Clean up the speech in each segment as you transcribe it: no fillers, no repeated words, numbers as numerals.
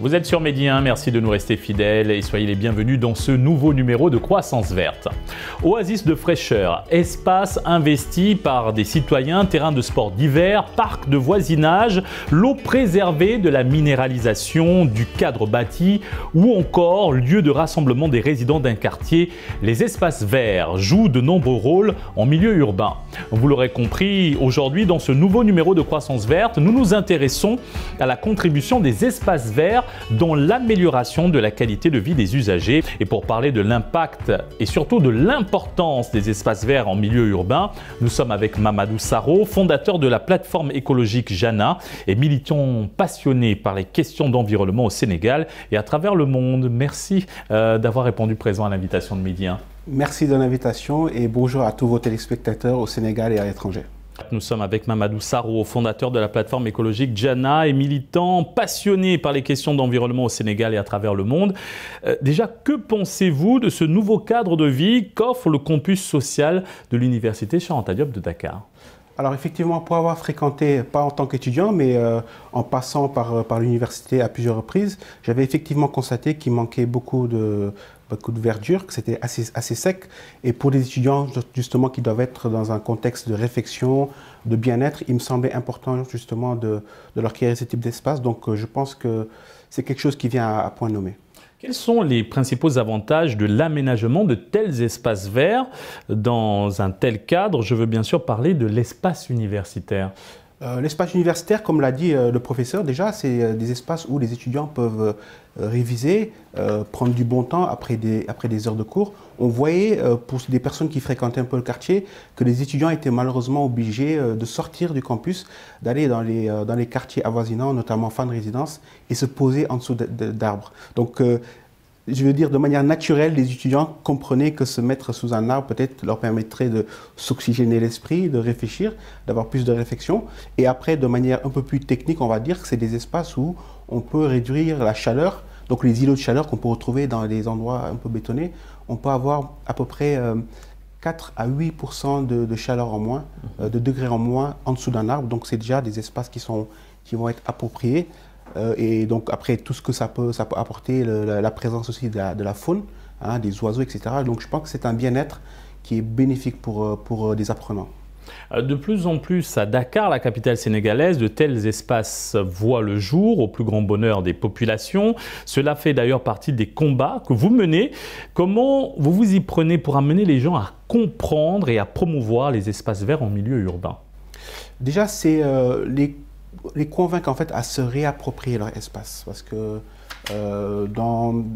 Vous êtes sur Medi 1, merci de nous rester fidèles et soyez les bienvenus dans ce nouveau numéro de Croissance Verte. Oasis de fraîcheur, espace investi par des citoyens, terrain de sport d'hiver, parc de voisinage, l'eau préservée de la minéralisation du cadre bâti ou encore lieu de rassemblement des résidents d'un quartier. Les espaces verts jouent de nombreux rôles en milieu urbain. Vous l'aurez compris, aujourd'hui dans ce nouveau numéro de Croissance Verte, nous nous intéressons à la contribution des espaces verts dans l'amélioration de la qualité de vie des usagers. Et pour parler de l'impact et surtout de l'importance des espaces verts en milieu urbain, nous sommes avec Mamadou Sarro, fondateur de la plateforme écologique Jana et militant passionné par les questions d'environnement au Sénégal et à travers le monde. Merci d'avoir répondu présent à l'invitation de Medi 1. Merci de l'invitation et bonjour à tous vos téléspectateurs au Sénégal et à l'étranger. Nous sommes avec Mamadou Sarro, fondateur de la plateforme écologique Jana et militant passionné par les questions d'environnement au Sénégal et à travers le monde. Déjà, que pensez-vous de ce nouveau cadre de vie qu'offre le campus social de l'Université Cheikh Anta Diop de Dakar? Alors effectivement, pour avoir fréquenté, pas en tant qu'étudiant, mais en passant par l'université à plusieurs reprises, j'avais effectivement constaté qu'il manquait beaucoup de verdure, que c'était assez sec. Et pour des étudiants justement qui doivent être dans un contexte de réflexion, de bien-être, il me semblait important justement de leur créer ce type d'espace. Donc je pense que c'est quelque chose qui vient à point nommé. Quels sont les principaux avantages de l'aménagement de tels espaces verts dans un tel cadre? Je veux bien sûr parler de l'espace universitaire. L'espace universitaire, comme l'a dit le professeur, déjà, c'est des espaces où les étudiants peuvent réviser, prendre du bon temps après des heures de cours. On voyait, pour des personnes qui fréquentaient un peu le quartier, que les étudiants étaient malheureusement obligés de sortir du campus, d'aller dans les quartiers avoisinants, notamment Fann Résidence, et se poser en dessous d'arbres. Donc, je veux dire, de manière naturelle, les étudiants comprenaient que se mettre sous un arbre peut-être leur permettrait de s'oxygéner l'esprit, de réfléchir, d'avoir plus de réflexion. Et après, de manière un peu plus technique, on va dire que c'est des espaces où on peut réduire la chaleur. Donc les îlots de chaleur qu'on peut retrouver dans des endroits un peu bétonnés, on peut avoir à peu près 4 à 8% de chaleur en moins, de degrés en moins en dessous d'un arbre. Donc c'est déjà des espaces qui vont être appropriés. Et donc après tout ce que ça peut apporter, la présence aussi de la faune, hein, des oiseaux, etc. Donc je pense que c'est un bien-être qui est bénéfique pour des apprenants. De plus en plus à Dakar, la capitale sénégalaise, de tels espaces voient le jour au plus grand bonheur des populations. Cela fait d'ailleurs partie des combats que vous menez. Comment vous vous y prenez pour amener les gens à comprendre et à promouvoir les espaces verts en milieu urbain? Déjà, c'est les convaincre en fait à se réapproprier leur espace, parce que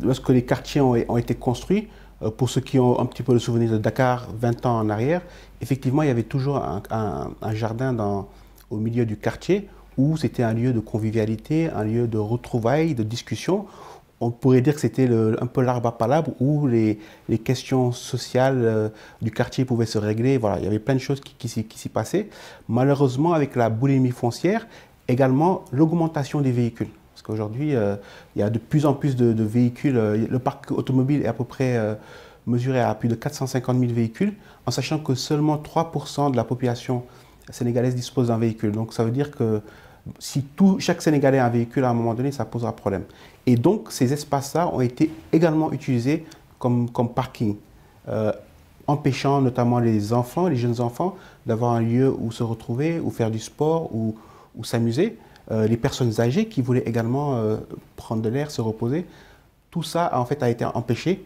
lorsque les quartiers ont été construits, pour ceux qui ont un petit peu le souvenir de Dakar 20 ans en arrière, effectivement il y avait toujours un jardin au milieu du quartier où c'était un lieu de convivialité, un lieu de retrouvailles, de discussion. On pourrait dire que c'était un peu l'arbre à palabre où les questions sociales du quartier pouvaient se régler. Voilà, il y avait plein de choses qui s'y passaient. Malheureusement, avec la boulimie foncière, également l'augmentation des véhicules. Parce qu'aujourd'hui, il y a de plus en plus de véhicules. Le parc automobile est à peu près mesuré à plus de 450 000 véhicules, en sachant que seulement 3% de la population sénégalaise dispose d'un véhicule. Donc ça veut dire que si chaque Sénégalais a un véhicule, à un moment donné, ça posera problème. Et donc, ces espaces-là ont été également utilisés comme parking, empêchant notamment les enfants, les jeunes enfants, d'avoir un lieu où se retrouver, où faire du sport, où s'amuser. Les personnes âgées qui voulaient également prendre de l'air, se reposer. Tout ça, en fait, a été empêché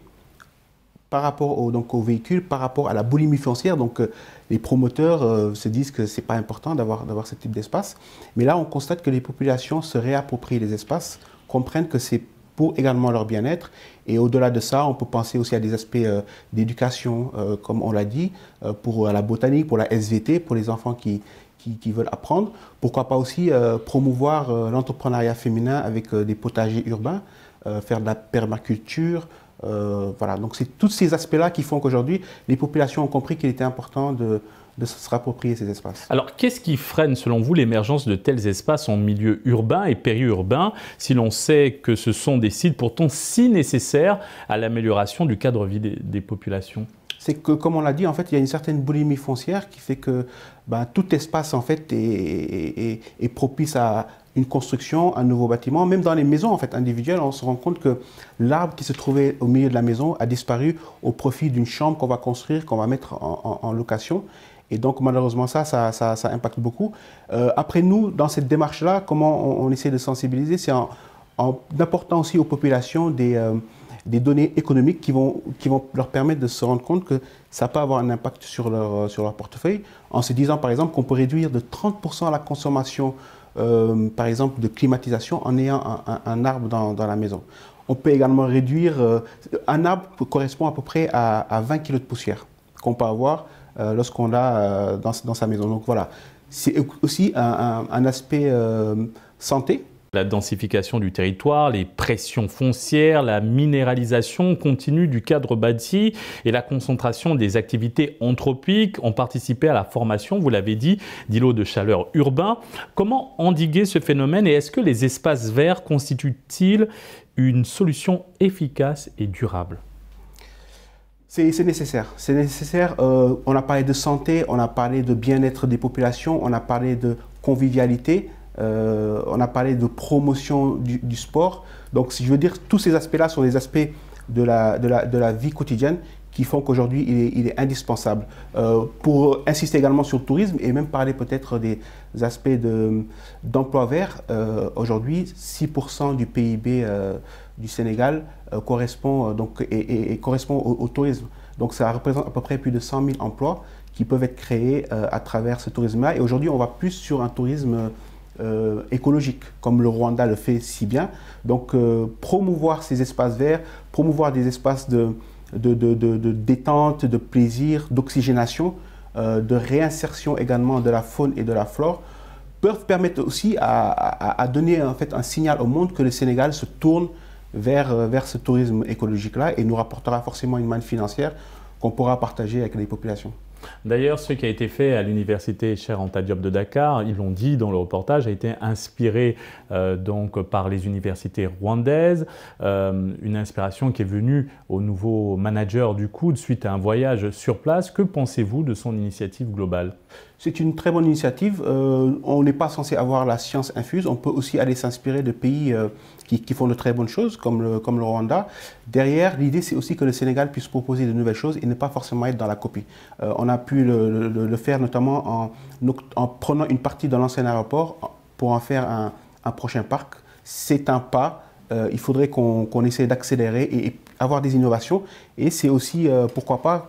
par rapport aux véhicules, par rapport à la boulimie foncière. Donc, les promoteurs se disent que ce n'est pas important d'avoir ce type d'espace. Mais là, on constate que les populations se réapproprient les espaces, comprennent que c'est pour également leur bien-être. Et au-delà de ça, on peut penser aussi à des aspects d'éducation, comme on l'a dit, pour la botanique, pour la SVT, pour les enfants qui veulent apprendre. Pourquoi pas aussi promouvoir l'entrepreneuriat féminin avec des potagers urbains, faire de la permaculture. Voilà, donc c'est tous ces aspects-là qui font qu'aujourd'hui, les populations ont compris qu'il était important de se rapproprier ces espaces. Alors, qu'est-ce qui freine, selon vous, l'émergence de tels espaces en milieu urbain et périurbain, si l'on sait que ce sont des sites pourtant si nécessaires à l'amélioration du cadre de vie des populations? C'est que, comme on l'a dit, en fait, il y a une certaine boulimie foncière qui fait que tout espace, en fait, est propice à une construction, un nouveau bâtiment, même dans les maisons en fait, individuelles, on se rend compte que l'arbre qui se trouvait au milieu de la maison a disparu au profit d'une chambre qu'on va construire, qu'on va mettre en location. Et donc malheureusement ça impacte beaucoup. Après nous, dans cette démarche-là, comment on essaie de sensibiliser, c'est en apportant aussi aux populations des données économiques qui vont leur permettre de se rendre compte que ça peut avoir un impact sur leur portefeuille, en se disant par exemple qu'on peut réduire de 30% la consommation par exemple de climatisation en ayant un arbre dans la maison. On peut également réduire, un arbre correspond à peu près à 20 kg de poussière qu'on peut avoir lorsqu'on l'a dans sa maison. Donc voilà, c'est aussi un aspect santé. La densification du territoire, les pressions foncières, la minéralisation continue du cadre bâti et la concentration des activités anthropiques ont participé à la formation, vous l'avez dit, d'îlots de chaleur urbains. Comment endiguer ce phénomène et est-ce que les espaces verts constituent-ils une solution efficace et durable ? C'est nécessaire. C'est nécessaire. On a parlé de santé, on a parlé de bien-être des populations, on a parlé de convivialité. On a parlé de promotion du sport. Donc, si je veux dire, tous ces aspects-là sont des aspects de la vie quotidienne qui font qu'aujourd'hui, il est indispensable. Pour insister également sur le tourisme et même parler peut-être des aspects d'emploi vert, aujourd'hui, 6% du PIB du Sénégal correspond au tourisme. Donc, ça représente à peu près plus de 100 000 emplois qui peuvent être créés à travers ce tourisme-là. Et aujourd'hui, on va plus sur un tourisme écologique, comme le Rwanda le fait si bien. Donc, promouvoir ces espaces verts, promouvoir des espaces de détente, de plaisir, d'oxygénation, de réinsertion également de la faune et de la flore, peuvent permettre aussi à donner en fait un signal au monde que le Sénégal se tourne vers ce tourisme écologique-là et nous rapportera forcément une manne financière qu'on pourra partager avec les populations. D'ailleurs, ce qui a été fait à l'université Cheikh Anta Diop de Dakar, ils l'ont dit dans le reportage, a été inspiré donc par les universités rwandaises. Une inspiration qui est venue au nouveau manager du COUD suite à un voyage sur place. Que pensez-vous de son initiative globale ? C'est une très bonne initiative. On n'est pas censé avoir la science infuse. On peut aussi aller s'inspirer de pays qui font de très bonnes choses, comme le Rwanda. Derrière, l'idée, c'est aussi que le Sénégal puisse proposer de nouvelles choses et ne pas forcément être dans la copie. On a pu le faire notamment en prenant une partie de l'ancien aéroport pour en faire un prochain parc. C'est un pas. Il faudrait qu'on essaie d'accélérer et avoir des innovations. Et c'est aussi, pourquoi pas,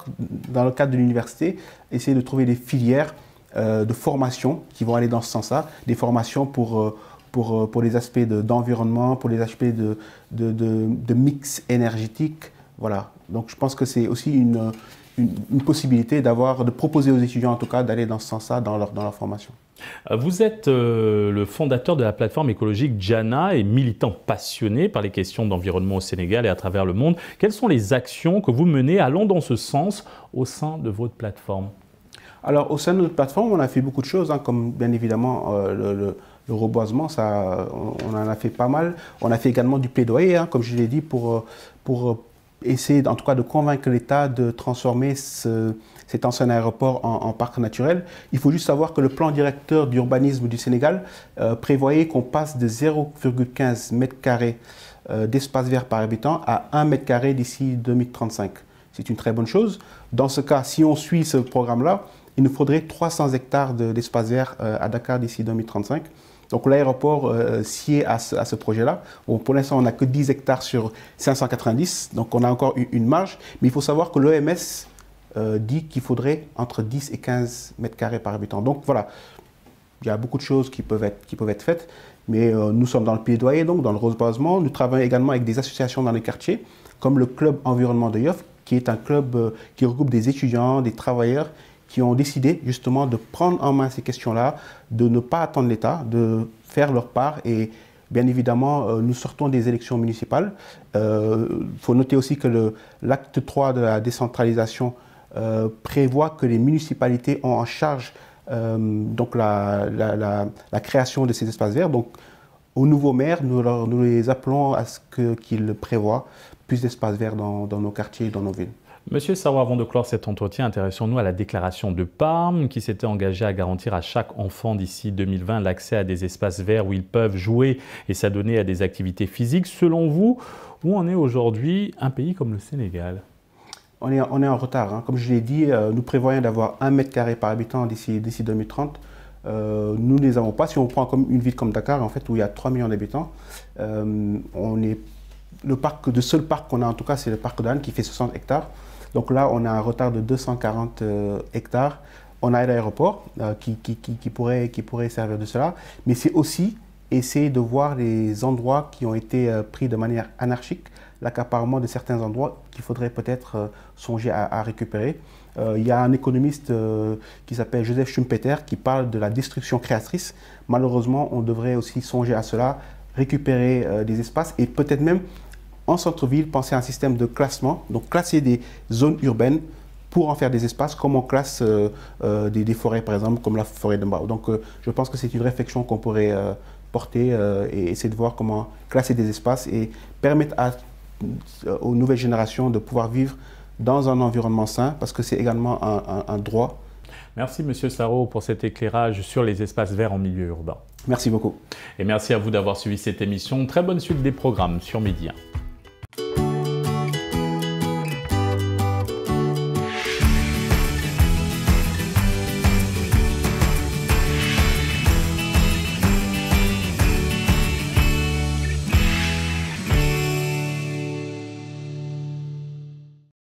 dans le cadre de l'université, essayer de trouver des filières de formation qui vont aller dans ce sens-là, des formations pour les aspects d'environnement, pour les aspects de mix énergétique. Voilà. Donc je pense que c'est aussi une possibilité de proposer aux étudiants en tout cas d'aller dans ce sens-là dans leur formation. Vous êtes le fondateur de la plateforme écologique Jana et militant passionné par les questions d'environnement au Sénégal et à travers le monde. Quelles sont les actions que vous menez allant dans ce sens au sein de votre plateforme ? Alors au sein de notre plateforme, on a fait beaucoup de choses, hein, comme bien évidemment le reboisement, on en a fait pas mal. On a fait également du plaidoyer, hein, comme je l'ai dit, pour essayer en tout cas de convaincre l'État de transformer cet ancien aéroport en parc naturel. Il faut juste savoir que le plan directeur d'urbanisme du Sénégal prévoyait qu'on passe de 0,15 m² d'espace vert par habitant à 1 m² d'ici 2035. C'est une très bonne chose. Dans ce cas, si on suit ce programme-là, il nous faudrait 300 hectares d'espace vert à Dakar d'ici 2035. Donc l'aéroport sied à ce projet-là. Bon, pour l'instant, on n'a que 10 hectares sur 590, donc on a encore une marge. Mais il faut savoir que l'OMS dit qu'il faudrait entre 10 et 15 m² par habitant. Donc voilà, il y a beaucoup de choses qui peuvent être faites. Mais nous sommes dans le plaidoyer, donc dans le reboisement. Nous travaillons également avec des associations dans les quartiers, comme le Club Environnement de Yoff, qui est un club qui regroupe des étudiants, des travailleurs, qui ont décidé justement de prendre en main ces questions-là, de ne pas attendre l'État, de faire leur part. Et bien évidemment, nous sortons des élections municipales. Il faut noter aussi que l'acte 3 de la décentralisation prévoit que les municipalités ont en charge donc la création de ces espaces verts. Donc, aux nouveaux maires, nous les appelons à ce qu'ils prévoient plus d'espaces verts dans nos quartiers et dans nos villes. Monsieur Sarro, avant de clore cet entretien, intéressons-nous à la déclaration de Parme qui s'était engagée à garantir à chaque enfant d'ici 2020 l'accès à des espaces verts où ils peuvent jouer et s'adonner à des activités physiques. Selon vous, où en est aujourd'hui un pays comme le Sénégal? On est en retard. Comme je l'ai dit, nous prévoyons d'avoir 1 mètre carré par habitant d'ici 2030. Nous ne les avons pas. Si on prend comme une ville comme Dakar, en fait, où il y a 3 millions d'habitants, le seul parc qu'on a en tout cas, c'est le parc d'Anne qui fait 60 hectares. Donc là, on a un retard de 240 hectares. On a l'aéroport qui pourrait servir de cela. Mais c'est aussi essayer de voir les endroits qui ont été pris de manière anarchique, l'accaparement de certains endroits qu'il faudrait peut-être songer à récupérer. Il y a un économiste qui s'appelle Joseph Schumpeter qui parle de la destruction créatrice. Malheureusement, on devrait aussi songer à cela, récupérer des espaces et peut-être même en centre-ville, penser à un système de classement, donc classer des zones urbaines pour en faire des espaces, comme on classe des forêts, par exemple, comme la forêt de Mbao. Donc je pense que c'est une réflexion qu'on pourrait porter et essayer de voir comment classer des espaces et permettre aux nouvelles générations de pouvoir vivre dans un environnement sain, parce que c'est également un droit. Merci Monsieur Sarro pour cet éclairage sur les espaces verts en milieu urbain. Merci beaucoup. Et merci à vous d'avoir suivi cette émission. Très bonne suite des programmes sur Média.